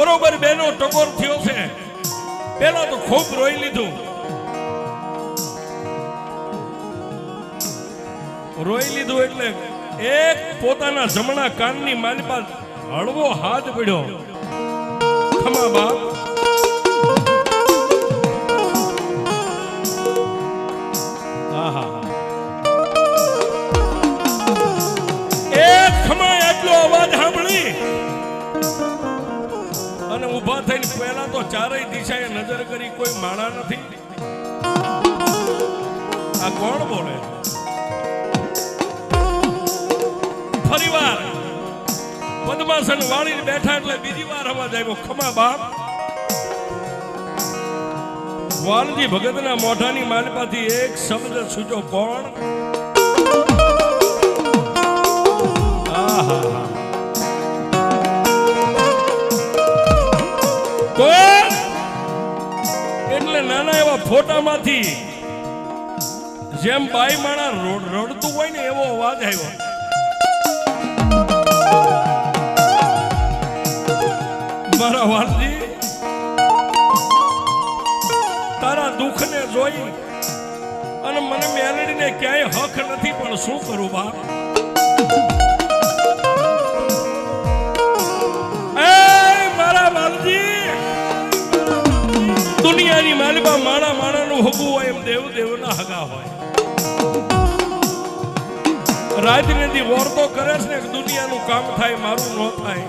બરોબર બેનો ટકોર થયો છે. પેલા તો ખૂબ રોઈ લીધું. એટલે એક પોતાના જમણા કાનની માલિપા હળવો હાથ પડ્યો. ખમા બાપ, એક ખમા એટલો અવાજ સાંભળી અને ઊભા થઈને પહેલા તો ચારેય દિશાએ નજર કરી, કોઈ માળા નથી. આ કોણ બોલે? ફરીવાર પદ્માસન વાળીને બેઠા એટલે બીજી વાર અવાજ આવ્યો. ખમા બાપ. વાલજી ભગતના મોઢાની માલિપાથી એક શબ્દ છૂટ્યો. કોણ? કોણ? એટલે નાના એવા ફોટામાંથી જેમ બાઈ માણા રડતું હોય ને એવો અવાજ આવ્યો. મારા વાલજી, તારા દુઃખને જોઈ અને મને મેલડીને ક્યાંય હક નથી, પણ શું કરું બાપ? મારા વાલજી, દુનિયાની માલિબા માણા માણાનું હગું હોય એમ દેવ દેવના હગા હોય. રાતને દી વર્તો કરે છે ને દુનિયાનું કામ થાય, મારું ન થાય.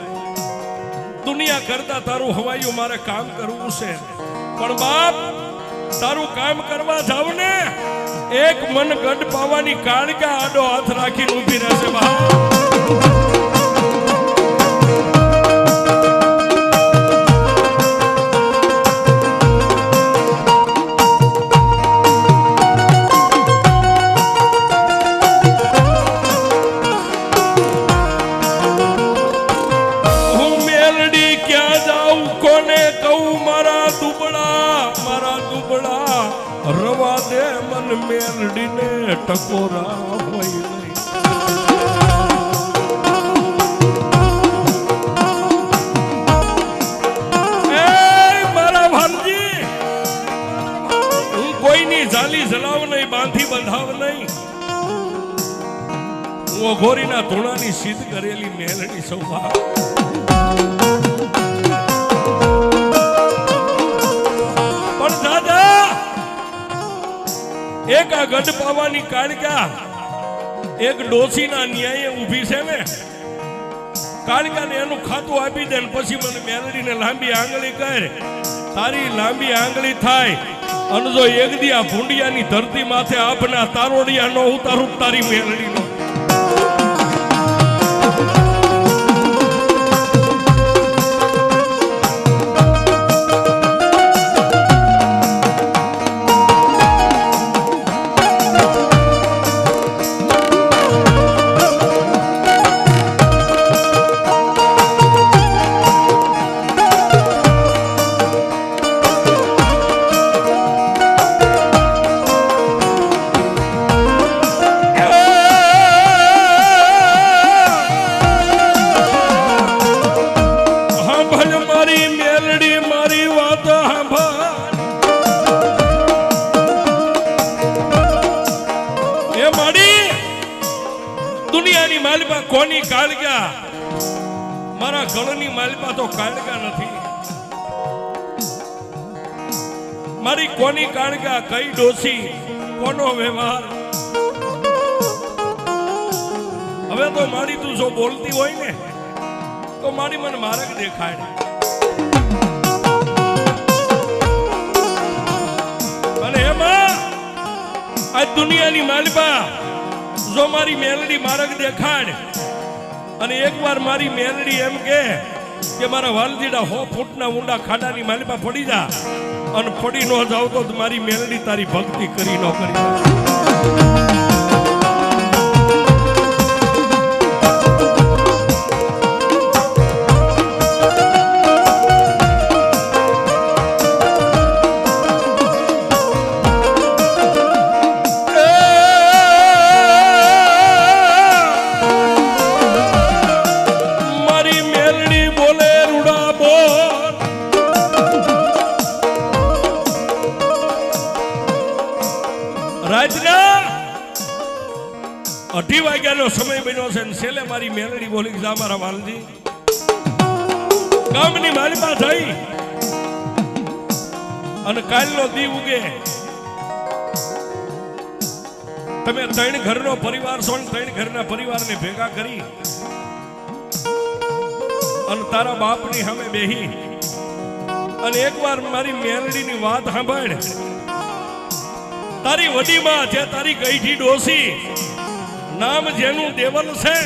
દુનિયા કરતા તારું હવાયું મારે કામ કરવું છે. પણ બાપ, તારું કામ કરવા જાવ ને, એક મન ગઢ પાવાની કાળકા આડો હાથ રાખીને ઊભી રહેશે બાપ. રવા દે મન મેલડીને ટકોરા હોય નહીં. મારા ભાલજી, હું કોઈની જાલી જલાવ નહીં, બાંધી બંધાવ નહીં. હું અઘોરીના ધૂણાની સિદ્ધ કરેલી મેલડી સૌભા. પણ દાદા, એક આ ગઢ પાવાની કાળકા એક ડોસીના ન્યાયે ઊભી છે ને, કાળકાને એનું ખાતું આપી દે ને પછી મને મેલડીને લાંબી આંગળી કર. તારી લાંબી આંગળી થાય અને જો એક દી આ ભૂંડિયાની ધરતી માથે આપના તારોડિયા નો ઉતારું તારી મેલડીનો. દુનિયાની માલિપા કોની કાળકા? મારા ગળની માલિપા તો કાળકા નથી. મારી કોની કાળકા? કઈ ડોસી, કોનો વ્યવહાર? હવે તો મારી તું જો બોલતી હોય ને તો મારી મને માર્ગ દેખાય. અને એમાં આ દુનિયાની માલિપા જો મારી મેલડી માર્ગ દેખાડ અને એકવાર મારી મેલડી એમ કે મારા વાલજીડા 100 ફૂટના ઊંડા ખાડાની માલિપા પડી જા અને પડી ન જાવ તો મારી મેલડી તારી ભક્તિ કરી ન કરી. 2 વાગ્યાનો સમય બન્યો છે ને છેલ્લે મારી મેલડી બોલી કે જા મારા વાલજી ગામની માલિપા થઈ અને કાલનો દી ઉગે તમે 3 ઘરનો પરિવાર છો ને 3 ઘરના પરિવારને ભેગા કરી અને તારા બાપની સામે બેહી અને એકવાર મારી મેલડીની વાત સાંભળ. તારી વડી માં છે તારી ગઈઠી ડોસી નામ જેનું દેવલ છે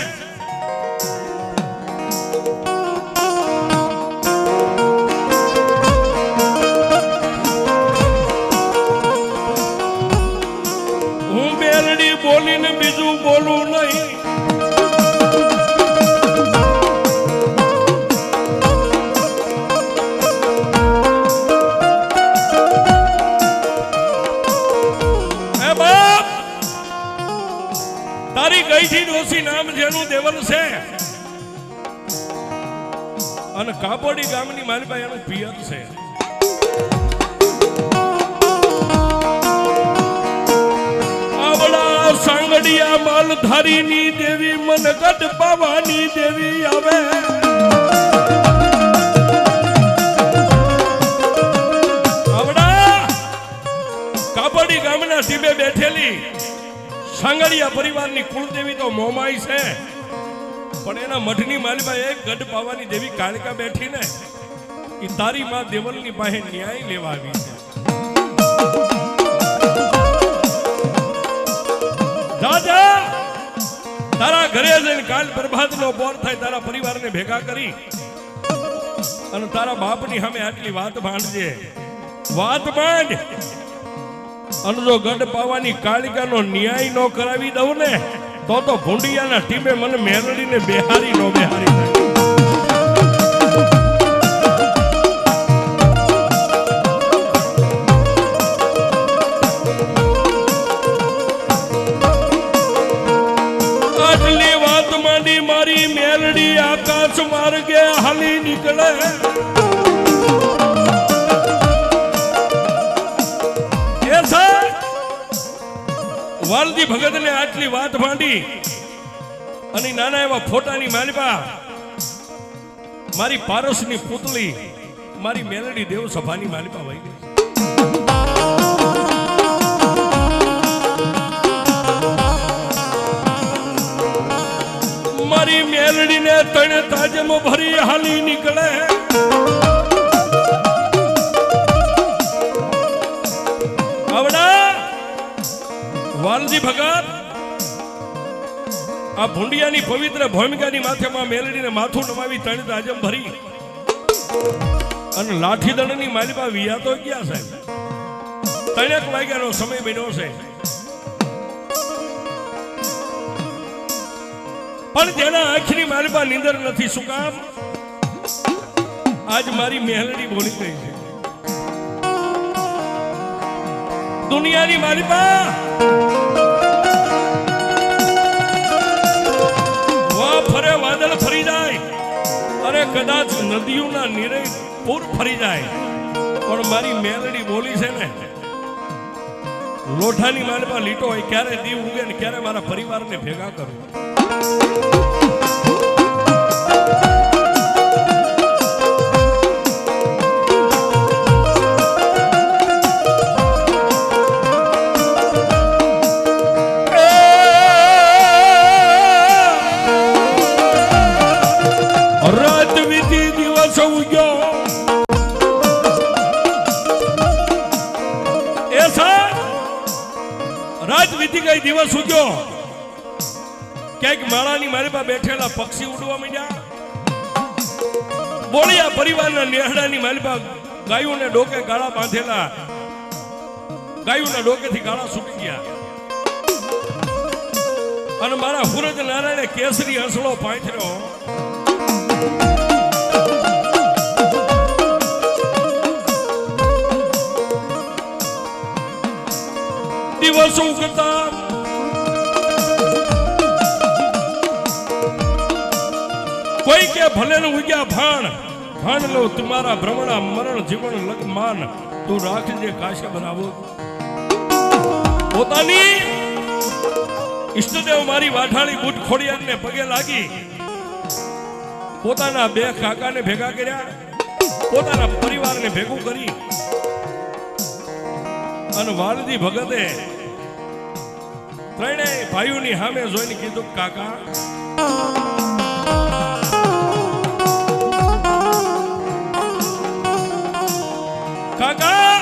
હું મેલડી બોલીને બીજું બોલું નહીં. તારી ગઈઠી ડોસી નામ જેનું દેવલ છે અને કાપોડી ગામની માલિપા એનું પિયર છે. આવડા સાંગડિયા માલધારીની દેવી મન ગઢ પાવાની દેવી આવે. આવડા કાપોડી ગામના ટીબે બેઠેલી સાંગડિયા પરિવારની કુળદેવી તો મોમાઈ છે પણ એના મઠની માલિપા એક ગઢ પાવાની દેવી કાળકા બેઠી ને એ તારી માં દેવલની પાસે ન્યાય લેવા આવી છે. દાદા તારા ઘરે જઈને કાલ પ્રભાતનો પોર થાય તારા પરિવારને ભેગા કરી અને તારા બાપની સામે આટલી વાત ભાંડજે. વાત ભાંડ અને જો ગઢ પાવાની કાળિકાનો ન્યાય ન કરાવી દઉં ને તો ભૂંડિયાના ટીમે મને મેલડીને બેહારી નો બેહારી આટલી વાત માંડી મારી મેલડી આકાશ માર્ગે હાલી નીકળે. વાલજી ભગત ને આટલી વાત માંડી અને નાના એવા ફોટાની માલિપા મારી પારસની પુતળી મારી મેલડી દેવ સભાની માલિપા વહી ગઈ. મારી મેલડીને તણે તાજમાં ભરી હાલી નીકળે. વાલજી ભગત આ ભૂંડિયાની પવિત્ર ભૂમિકાની માથેમાં મેલડીને માથું નમાવી તણ તાજમ ભરી અને લાઠી દંડની માલિપા વિયા તો ગયા સાહેબ. 3 વાગ્યાનો સમય બન્યો છે પણ જેના આંખની માલિપા નીંદર નથી. શું કામ? આજ મારી મેલડી બોલી ગઈ છે. દુનિયાની માલિપા ફરે વાદળ ફરી જાય અરે કદાચ નદીઓના નીરે પૂર ફરી જાય પણ મારી મેલડી બોલી છે ને લોઠાની માલિપા લીટો હોય ક્યારે દીવ ઉગે ને ક્યારે મારા પરિવારને ભેગા કરું. દિવસ ઉગ્યો ક્યાંક માળાની માલિપા બેઠેલા પક્ષી ઉડવા માંડ્યા. બોળિયા પરિવારના નેહડાની માલિપા ગાયોને ડોકે ગાળા બાંધેલા ગાયોના ડોકેથી ગાળા છૂટી ગયા અને મારા હુરજ નારાયણે કેસરી હસલો પાથર્યો. દિવસો ઉગતા કોઈ કે ભલે ન ઉગ્યા ભાણ ભાણ લો તમારા ભ્રમણા મરણ જીવન લગમાન તું રાખજે કાશે બનાવો. પોતાની ઈષ્ટદેવ મારી વાઢાળી બુટ ખોડિયારને પગે લાગી પોતાના બે કાકાને ભેગા કર્યા, પોતાના પરિવારને ભેગું કરી અને વાલજી ભગતે ત્રણેય ભાઈઓની સામે જોઈને કીધું, કાકા કાકા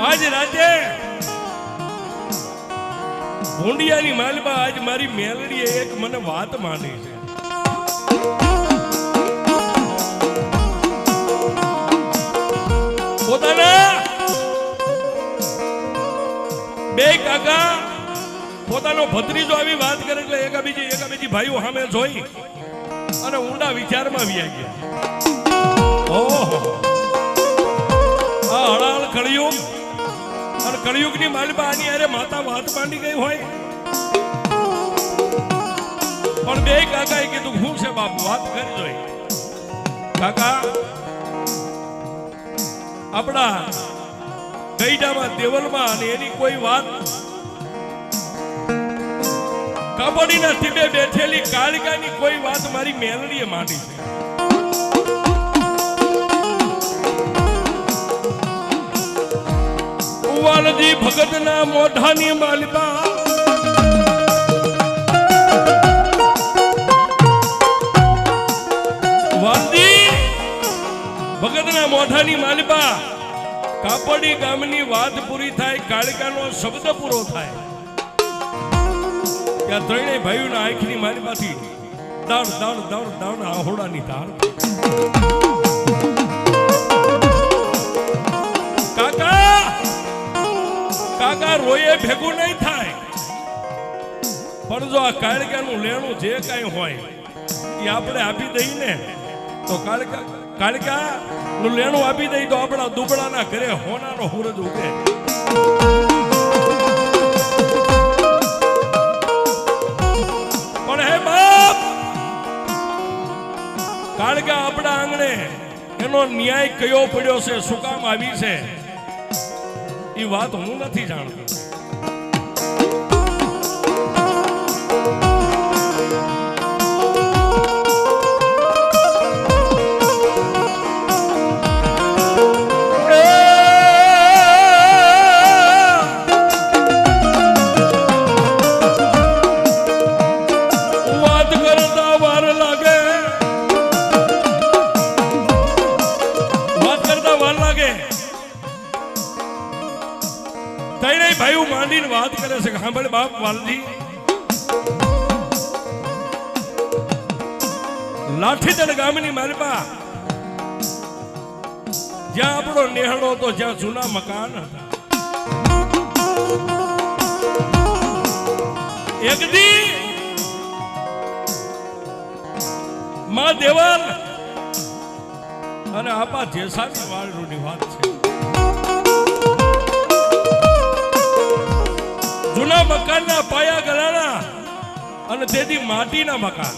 આજ રાતે ભૂંડિયાની માલમાં આજ મારી મેલડીએ એક મને વાત માંડી છે. પોતાના બે કાકા પોતાનો ભત્રીજો આવી વાત કરે એટલે એકાબીજી ભાઈઓ સામે જોઈ અને ઊંડા વિચારમાં વ્યા ગયા. ઓહો, આ હળાળ કળિયુગ અને કળિયુગની માલમાં આની અરે માતા વાત માંડી ગઈ હોય. પણ બે કાકાએ કીધું, હું છે બાપ, વાત કરી જોઈ. કાકા આપણા ગઈડામાં દેવલમાં અને એની કોઈ વાત કાબડીના ટીબે બેઠેલી કાળિકાની કોઈ વાત મારી મેલડીએ માંડી છે. વાલજી ભગતના મોઢાની માલિકા વાલજી ભગતના મોઢાની માલિકા કાપડી ગામની વાત પૂરી થાય, કાળિકાનો શબ્દ પૂરો થાય ત્યાં ત્રણેય ભાઈઓના આંખની માલિકાથી દાણ દાણ દાણ દાણ આહોડાની ધાર. કાકા કાકા રોયે ભેગું નહીં થાય, પણ જો આ કાળિકાનું લેણું જે કાંઈ હોય એ આપણે આપી દઈએ ને તો કાળિકા નું લેણું આપી દઈ તો આપણા દુબળાના ઘરે હોનાનો હુરજ ઉગે. પણ હે બાપ, કાળિકા આપણા આંગણે એનો ન્યાય કયો પડ્યો છે, શું કામ આવી છે, એ વાત હું નથી જાણતો. ભાઈઓ માંડીને વાત કરે છે કે સાંભળ બાપ વાલજી, લાઠીદળ ગામની માલમાં જ્યાં આપણો નેહડો હતો, જ્યાં જૂના મકાન હતા, એક દી માં દેવાલ અને આપા જેસાની વાળની વાત છે. જૂના મકાનના પાયા ગળાના અને તેથી માટીના મકાન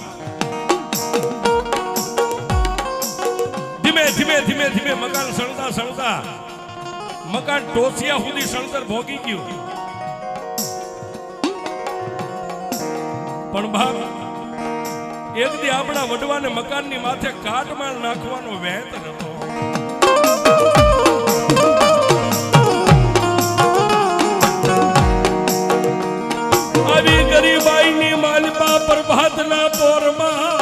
ધીમે ધીમે ધીમે ધીમે મકાન સળતા સળતા મકાન ટોસિયા સુધી સળતર ભોગી ગયું. પણ બાપ એક દી આપણા વડવાને મકાનની માથે કાટમાળ નાખવાનો વેત હતો. આવી ગરીબાઈની માલપા પ્રભાતના પોરમાં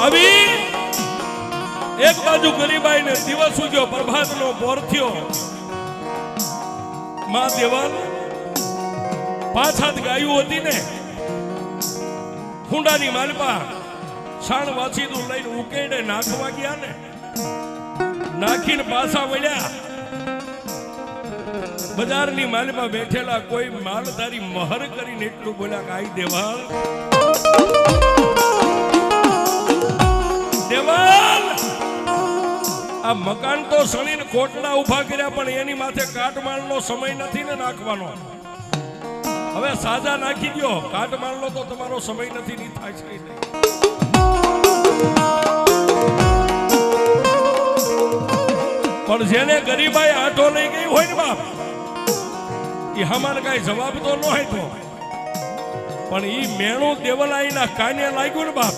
આવી એક બાજુ ગરીબાઈને દિવસ ઉગ્યો, પ્રભાતનો પોર થયો. માં દેવાલ 5-7 ગાયો હતી ને, હુંડાની માલપા શાણ વાસીદું લઈને ઉકેડે નાખવા ગયા ને, નાખીને પાછા વળ્યા. બજારની માલમાં બેઠેલા કોઈ માલધારી મહર કરીને એટલું બોલ્યા કે આઈ દેવાલ, દેવાલ આ મકાન તો સણીને કોટડા ઉભા કર્યા, પણ એની માથે કાટમાળનો સમય નથી ને નાખવાનો. હવે સાજા નાખી દો, કાટમાળનો તો તમારો સમય નથી, ની થાય છે નહીં. પણ જેને ગરીબાઈ આટો લઈ ગઈ હોય ને બાપ, એ હમારે કઈ જવાબ તો ન હોય તો, પણ ઈ મેણું દેવલાઈના કાને લાગ્યું ને બાપ.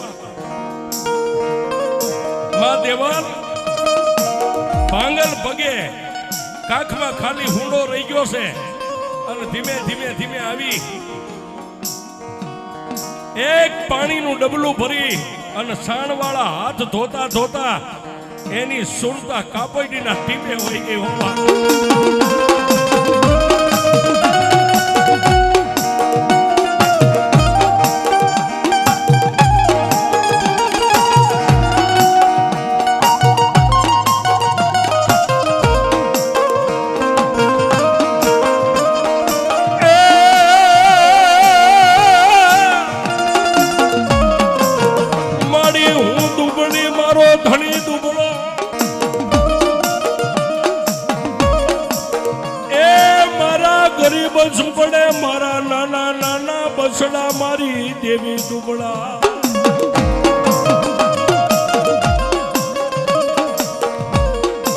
માં દેવલ ભાંગલ પગે કાખમાં ખાલી હુંડો રહી ગયો છે, અને ધીમે ધીમે ધીમે આવી એક પાણીનું ડબલું ભરી અને સાણવાળા હાથ ધોતા ધોતા એની સુરતા કાપડીના ટીપે વહી ગઈ હોવા. ઝૂંપડે મારા નાના નાના બસડા, મારી દેવી દુબળા.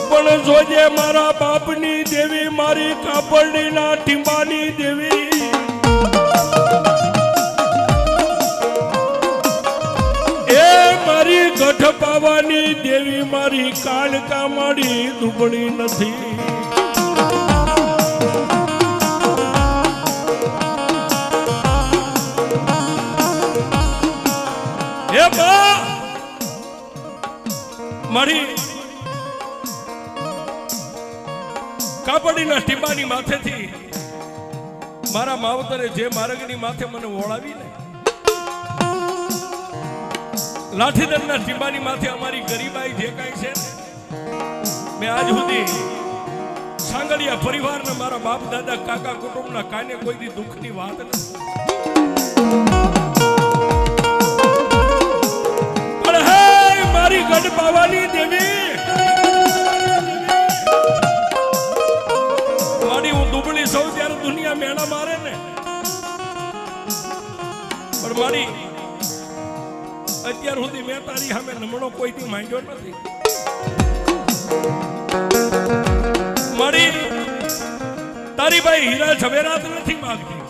પણ જોજે મારા બાપની દેવી, મારી કાપડીના ટીંબાની દેવી. એ મારી ગઢ પાવાની દેવી, મારી કાળકા મારી દુબળી નથી. મારી કાપડીના ટીપાની માથેથી મારા માવતરે જે માર્ગની માથે મને ઓળાવી ને, લાઠીદરના ટીપાની માથે અમારી ગરીબાઈ જે કાંઈ છે ને, મેં આજ સુધી સાંગળિયા પરિવારના મારા બાપ દાદા કાકા કુટુંબના કાને કોઈ દી દુઃખની વાત નથી. મારી ગઢ પાવાની દેવી, મારી હું દુબળી સૌ ત્યારે દુનિયા મેણા મારે ને, પણ મારી અત્યાર સુધી મેં તારી સામે નમણો કોઈથી માંગ્યો નથી. મારી તારી ભાઈ હીરા ઝવેરાત નથી માંગતી,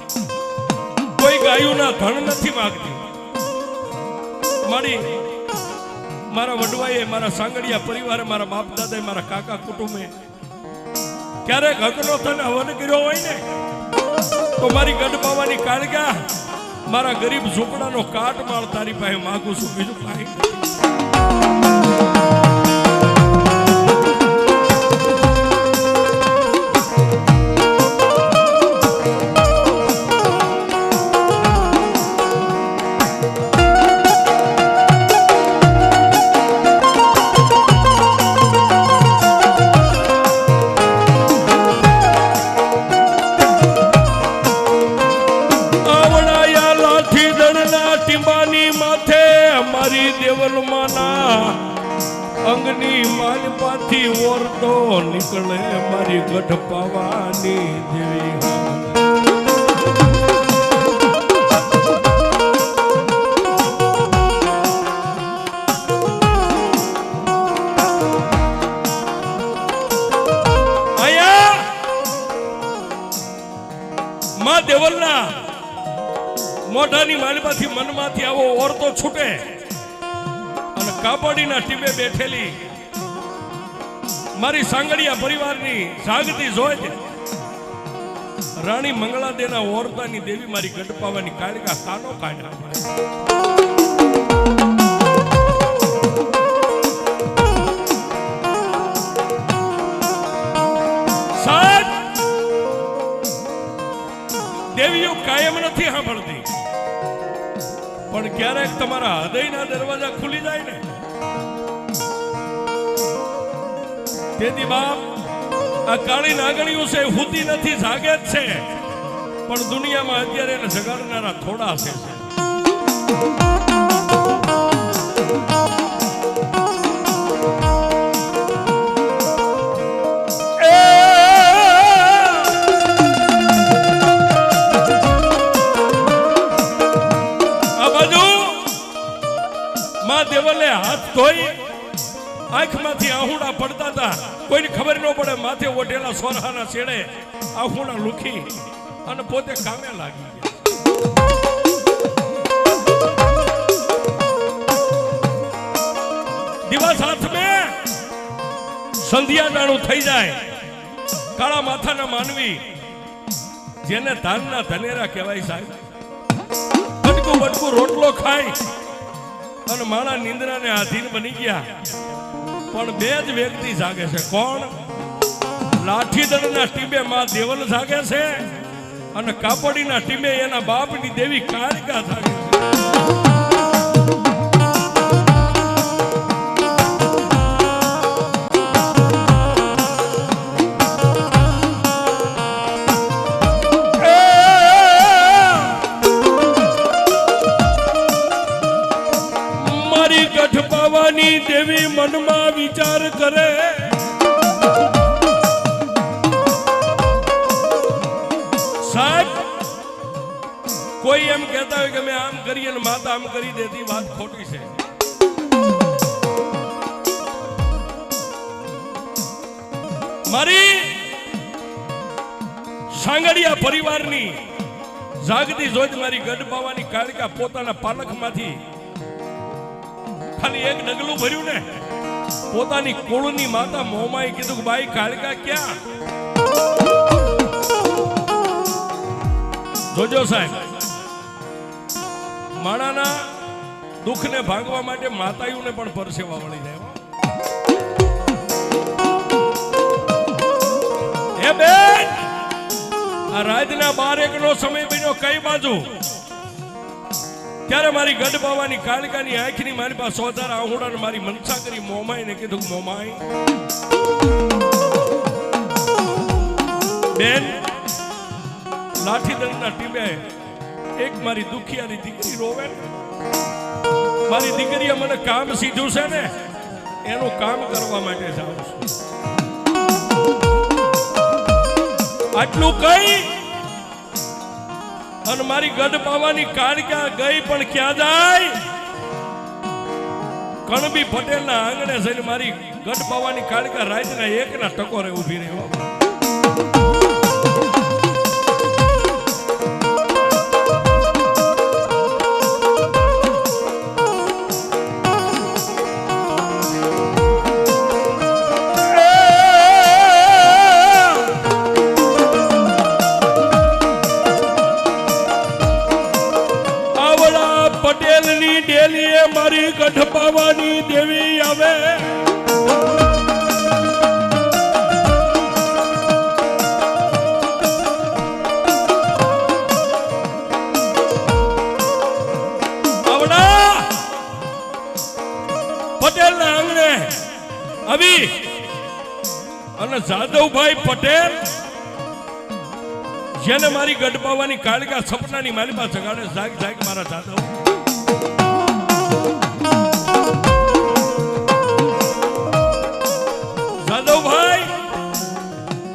કોઈ ગાયુંના ધન નથી માંગતી. મારી મારા વડવાએ, મારા સાંગડિયા પરિવારે, મારા બાપ દાદાએ, મારા કાકા કુટુંબે ક્યારેક હકનો તને હવન કર્યો હોય ને, તો મારી ગઢ પાવાની કાળગા, મારા ગરીબ ઝૂંપડાનો કાટમાળ તારી પાસે માગું છું, બીજું કાંઈ નથી. અંગની માલપાથી ઓરતો નીકળે મારી ગઢ પાવાની દેવી. આયા માં દેવલના મોઢાની માલપાથી મનમાંથી આવો ઓરતો છૂટે, કાપડીના ટીપે બેઠેલી મારી સાંગડિયા પરિવારની જાગતી જોઈ રાણી મંગળાદેના ઓરતાની દેવી, મારી ગઢ પાવાની કાળગા કાનો કાઢ્યા. દેવીઓ કાયમ નથી સાંભળતી, પણ ક્યારેક તમારા હૃદયના દરવાજા ખુલી જાય ને, તેથી બાપ આ કાળી નાગણીઓ છે હુતી નથી, જાગે જ છે, પણ દુનિયામાં અત્યારે એને જગાડનારા થોડા છે. ડબલે હાથ ધોઈ આંખમાંથી આહુડા પડતા હતા, કોઈને ખબર ન પડે, માથે ઓઢેલા સોરહાના છેડે આહુડા લુખી અને પોતે કામે લાગી ગયા. દિવસ હાથમાં સંધ્યા ટાણું થઈ જાય, કાળા માથાના માનવી જેને ધાનના ધનેરા કહેવાય સાહેબ, બટકું બટકું રોટલો ખાય અને મારા નિંદ્રાને આધીન બની ગયા. પણ બે જ વ્યક્તિ જાગે છે. કોણ? લાઠીદળના ટીમે માં દેવલ જાગે છે અને કાપડીના ટીમે એના બાપની દેવી કાળિકા જાગે છે. દેવી મનમાં વિચાર કરે, સાહેબ કોઈ એમ કહેતા હોય કે મેં આમ કરી અને માતા આમ કરી દેતી, વાત ખોટી છે. મારી સાંગડિયા પરિવારની જાગતી જોઈ મારી ગઢ બાવાની કાળિકા પોતાના પાલખમાંથી ખાલી એક ડગલું ભર્યું ને, પોતાની કુળની માતા મોમાએ કીધું કે બાઈ કાળિકા ક્યાં? જોજો સાહેબ, માણાના દુઃખને ભાગવા માટે માતાઓને પણ પરસેવા વળી જાય. હે બેન, આ રાતના 12-1 નો સમય બન્યો, કઈ બાજુ? ત્યારે મારી ગઢ બાવાની કાળિકાની આંખની મારી પાસે સોધારા આહુડાને મારી મનસા કરી મોમાઈને કીધું, મોમાઈ બેન, લાઠીદળના ટીમે એક મારી દુખિયાની દીકરી રોવે, મારી દીકરીએ મને કામ સીધું છે ને, એનું કામ કરવા માટે જાઉં છું. આટલું કઈ અને મારી ગઢ બાવાની કાળિકા ગઈ, પણ ક્યાં જાય? કણબી પટેલના આંગણે જઈને મારી ગઢ બાવાની કાળિકા રાતના 1 ના ટકોરે ઊભી રહી. પટેલની ડેલીએ મારી ગઢ બાવાની દેવી આવે, આવડા પટેલના આંગણે આવી અને જાદવભાઈ પટેલ જેને મારી ગઢ બાવાની કાળિકા સપનાની મારી પાસે જગાડે, જાગ જાગ મારા જાદવ. જાદવભાઈ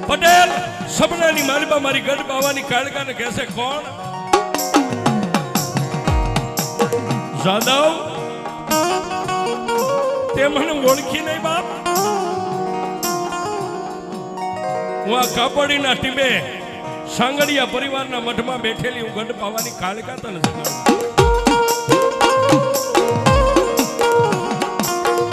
પટેલ સપનાની માલિબા મારી ગઢ બાવાની કાળિકાને કહેશે, કોણ? જાદવ, તે મને ઓળખી નહીં બાપ? હું આ કાપડીના ટીમે સાંગડિયા પરિવારના મઠમાં બેઠેલી હું ગઢ બાવાની કાળિકા તને જગાડું.